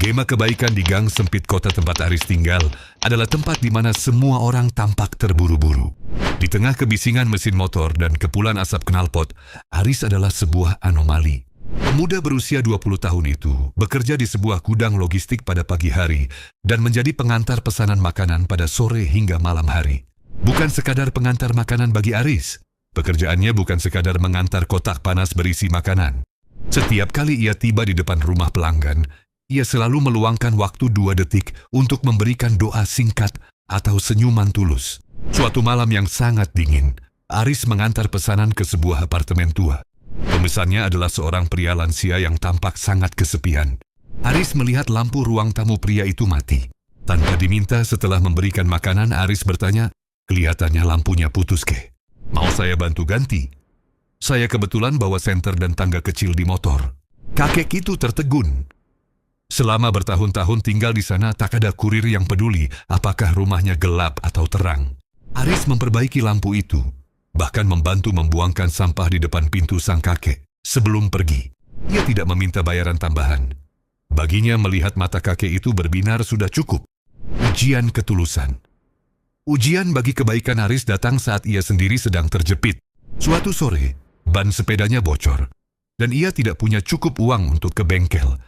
Gema kebaikan di gang sempit kota tempat Aris tinggal adalah tempat di mana semua orang tampak terburu-buru. Di tengah kebisingan mesin motor dan kepulan asap knalpot, Aris adalah sebuah anomali. Pemuda berusia 20 tahun itu bekerja di sebuah gudang logistik pada pagi hari dan menjadi pengantar pesanan makanan pada sore hingga malam hari. Bukan sekadar pengantar makanan bagi Aris, pekerjaannya bukan sekadar mengantar kotak panas berisi makanan. Setiap kali ia tiba di depan rumah pelanggan, ia selalu meluangkan waktu 2 detik untuk memberikan doa singkat atau senyuman tulus. Suatu malam yang sangat dingin, Aris mengantar pesanan ke sebuah apartemen tua. Pemesannya adalah seorang pria lansia yang tampak sangat kesepian. Aris melihat lampu ruang tamu pria itu mati. Tanpa diminta, setelah memberikan makanan, Aris bertanya, "Kelihatannya lampunya putus, Ke. Mau saya bantu ganti?" "Saya kebetulan bawa senter dan tangga kecil di motor." Kakek itu tertegun. Selama bertahun-tahun tinggal di sana, tak ada kurir yang peduli apakah rumahnya gelap atau terang. Aris memperbaiki lampu itu, bahkan membantu membuangkan sampah di depan pintu sang kakek. Sebelum pergi, ia tidak meminta bayaran tambahan. Baginya melihat mata kakek itu berbinar sudah cukup. Ujian ketulusan. Ujian bagi kebaikan Aris datang saat ia sendiri sedang terjepit. Suatu sore, ban sepedanya bocor, dan ia tidak punya cukup uang untuk ke bengkel.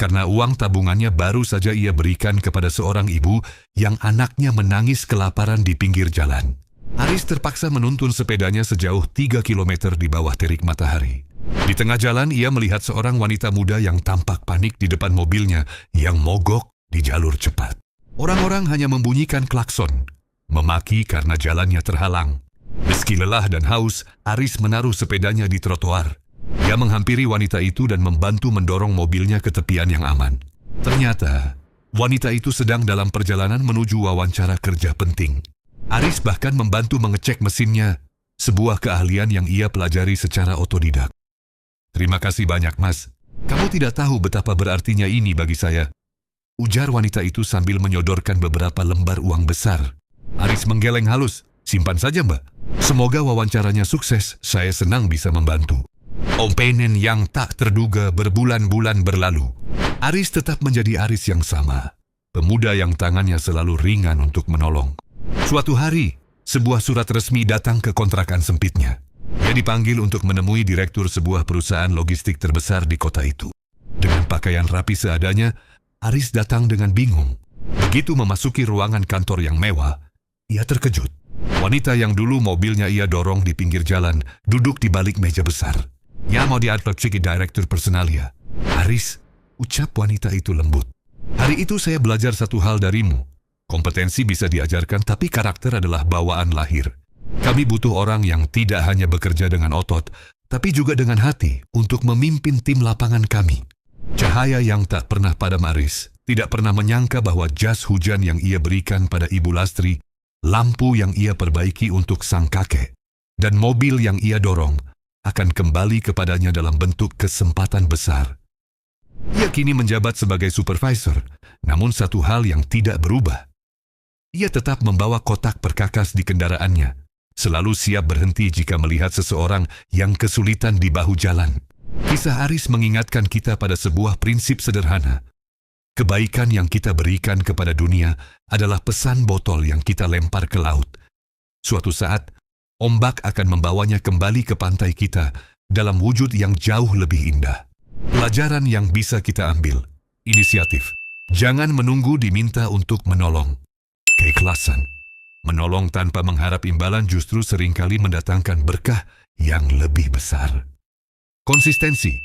Karena uang tabungannya baru saja ia berikan kepada seorang ibu yang anaknya menangis kelaparan di pinggir jalan. Aris terpaksa menuntun sepedanya sejauh 3 kilometer di bawah terik matahari. Di tengah jalan ia melihat seorang wanita muda yang tampak panik di depan mobilnya yang mogok di jalur cepat. Orang-orang hanya membunyikan klakson, memaki karena jalannya terhalang. Meski lelah dan haus, Aris menaruh sepedanya di trotoar. Ia menghampiri wanita itu dan membantu mendorong mobilnya ke tepian yang aman. Ternyata, wanita itu sedang dalam perjalanan menuju wawancara kerja penting. Aris bahkan membantu mengecek mesinnya, sebuah keahlian yang ia pelajari secara otodidak. "Terima kasih banyak, Mas. Kamu tidak tahu betapa berartinya ini bagi saya," ujar wanita itu sambil menyodorkan beberapa lembar uang besar. Aris menggeleng halus. "Simpan saja, Mbak. Semoga wawancaranya sukses, saya senang bisa membantu." Opening yang tak terduga berbulan-bulan berlalu. Aris tetap menjadi Aris yang sama. Pemuda yang tangannya selalu ringan untuk menolong. Suatu hari, sebuah surat resmi datang ke kontrakan sempitnya. Ia dipanggil untuk menemui direktur sebuah perusahaan logistik terbesar di kota itu. Dengan pakaian rapi seadanya, Aris datang dengan bingung. Begitu memasuki ruangan kantor yang mewah, ia terkejut. Wanita yang dulu mobilnya ia dorong di pinggir jalan, duduk di balik meja besar. "Ya, mau diatur direktur personal ya." "Aris," ucap wanita itu lembut. "Hari itu saya belajar satu hal darimu. Kompetensi bisa diajarkan, tapi karakter adalah bawaan lahir. Kami butuh orang yang tidak hanya bekerja dengan otot, tapi juga dengan hati untuk memimpin tim lapangan kami." Cahaya yang tak pernah padam Aris tidak pernah menyangka bahwa jas hujan yang ia berikan pada Ibu Lastri, lampu yang ia perbaiki untuk sang kakek, dan mobil yang ia dorong akan kembali kepadanya dalam bentuk kesempatan besar. Ia kini menjabat sebagai supervisor, namun satu hal yang tidak berubah. Ia tetap membawa kotak perkakas di kendaraannya, selalu siap berhenti jika melihat seseorang yang kesulitan di bahu jalan. Kisah Aris mengingatkan kita pada sebuah prinsip sederhana. Kebaikan yang kita berikan kepada dunia adalah pesan botol yang kita lempar ke laut. Suatu saat, ombak akan membawanya kembali ke pantai kita dalam wujud yang jauh lebih indah. Pelajaran yang bisa kita ambil: inisiatif. Jangan menunggu diminta untuk menolong. Keikhlasan. Menolong tanpa mengharap imbalan justru seringkali mendatangkan berkah yang lebih besar. Konsistensi.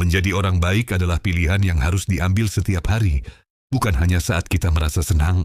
Menjadi orang baik adalah pilihan yang harus diambil setiap hari, bukan hanya saat kita merasa senang